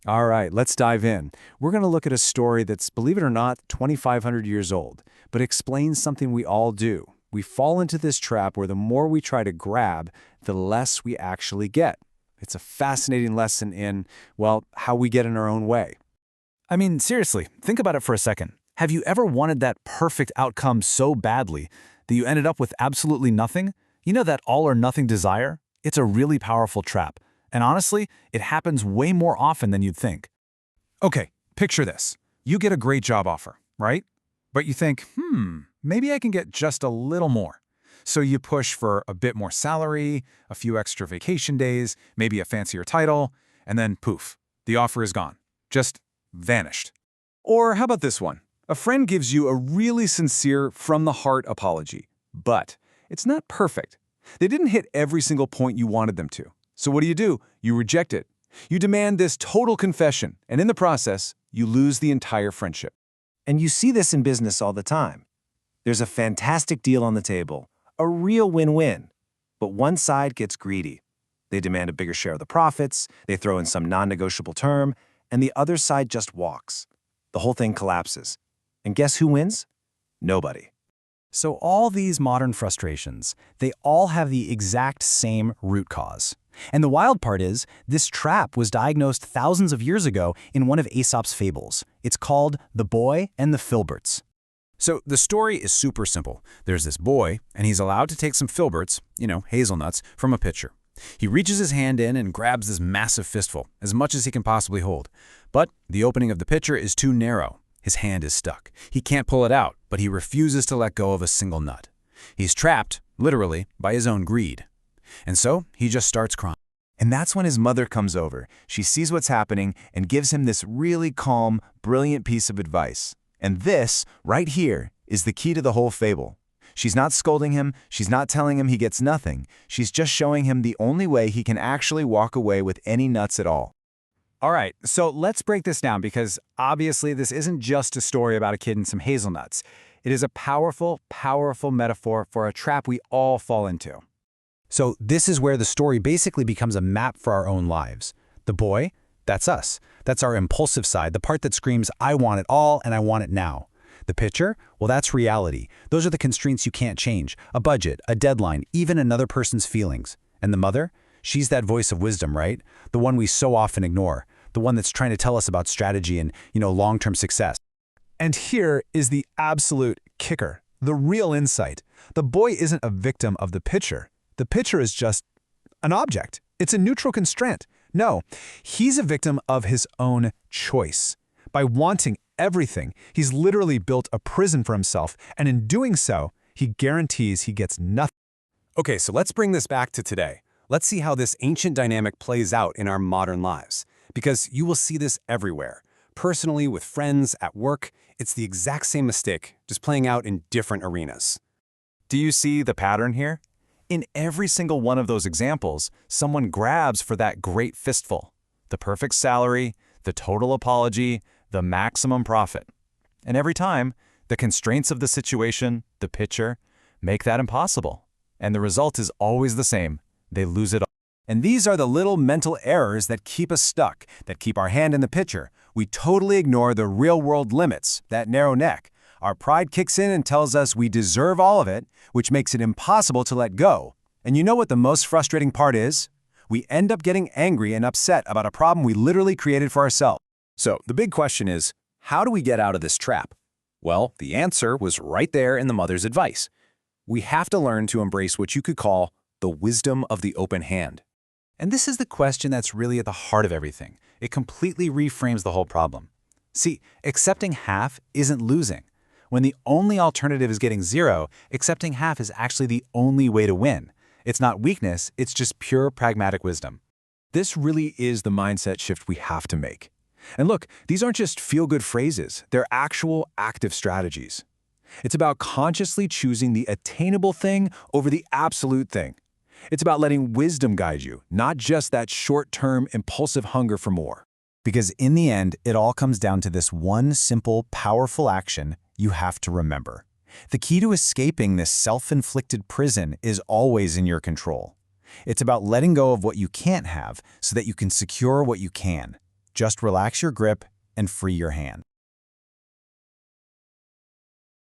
All right, let's dive in. We're going to look at a story that's, believe it or not, 2,500 years old, but explains something we all do. We fall into this trap where the more we try to grab, the less we actually get. It's a fascinating lesson in, well, how we get in our own way. I mean, seriously, think about it for a second. Have you ever wanted that perfect outcome so badly that you ended up with absolutely nothing? You know that all or nothing desire? It's a really powerful trap. And honestly, it happens way more often than you'd think. Okay, picture this. You get a great job offer, right? But you think, maybe I can get just a little more. So you push for a bit more salary, a few extra vacation days, maybe a fancier title, and then poof, the offer is gone. Just vanished. Or how about this one? A friend gives you a really sincere, from-the-heart apology, but it's not perfect. They didn't hit every single point you wanted them to. So what do? You reject it. You demand this total confession, and in the process, you lose the entire friendship. And you see this in business all the time. There's a fantastic deal on the table, a real win-win. But one side gets greedy. They demand a bigger share of the profits, they throw in some non-negotiable term, and the other side just walks. The whole thing collapses. And guess who wins? Nobody. So all these modern frustrations, they all have the exact same root cause. And the wild part is, this trap was diagnosed thousands of years ago in one of Aesop's fables. It's called The Boy and the Filberts. So the story is super simple. There's this boy, and he's allowed to take some filberts, hazelnuts, from a pitcher. He reaches his hand in and grabs this massive fistful, as much as he can possibly hold. But the opening of the pitcher is too narrow. His hand is stuck. He can't pull it out, but he refuses to let go of a single nut. He's trapped, literally, by his own greed. And so he just starts crying. And that's when his mother comes over. She sees what's happening and gives him this really calm, brilliant piece of advice. And this, right here, is the key to the whole fable. She's not scolding him, she's not telling him he gets nothing, she's just showing him the only way he can actually walk away with any nuts at all. All right, so let's break this down because obviously this isn't just a story about a kid and some hazelnuts. It is a powerful, powerful metaphor for a trap we all fall into. So this is where the story basically becomes a map for our own lives. The boy, that's us. That's our impulsive side, the part that screams, I want it all and I want it now. The pitcher, well, that's reality. Those are the constraints you can't change. A budget, a deadline, even another person's feelings. And the mother? She's that voice of wisdom, right? The one we so often ignore. The one that's trying to tell us about strategy and, long-term success. And here is the absolute kicker, the real insight. The boy isn't a victim of the pitcher. The pitcher is just an object. It's a neutral constraint. No, he's a victim of his own choice. By wanting everything, he's literally built a prison for himself, and in doing so, he guarantees he gets nothing. Okay, so let's bring this back to today. Let's see how this ancient dynamic plays out in our modern lives. Because you will see this everywhere. Personally, with friends, at work, it's the exact same mistake, just playing out in different arenas. Do you see the pattern here? In every single one of those examples, someone grabs for that great fistful, the perfect salary, the total apology, the maximum profit. And every time, the constraints of the situation, the pitcher, make that impossible. And the result is always the same. They lose it all. And these are the little mental errors that keep us stuck, that keep our hand in the pitcher. We totally ignore the real-world limits, that narrow neck. Our pride kicks in and tells us we deserve all of it, which makes it impossible to let go. And you know what the most frustrating part is? We end up getting angry and upset about a problem we literally created for ourselves. So the big question is, how do we get out of this trap? Well, the answer was right there in the mother's advice. We have to learn to embrace what you could call the wisdom of the open hand. And this is the question that's really at the heart of everything. It completely reframes the whole problem. See, accepting half isn't losing. When the only alternative is getting zero, accepting half is actually the only way to win. It's not weakness, it's just pure pragmatic wisdom. This really is the mindset shift we have to make. And look, these aren't just feel-good phrases, they're actual active strategies. It's about consciously choosing the attainable thing over the absolute thing. It's about letting wisdom guide you, not just that short-term impulsive hunger for more. Because in the end, it all comes down to this one simple, powerful action you have to remember. The key to escaping this self-inflicted prison is always in your control. It's about letting go of what you can't have so that you can secure what you can. Just relax your grip and free your hand.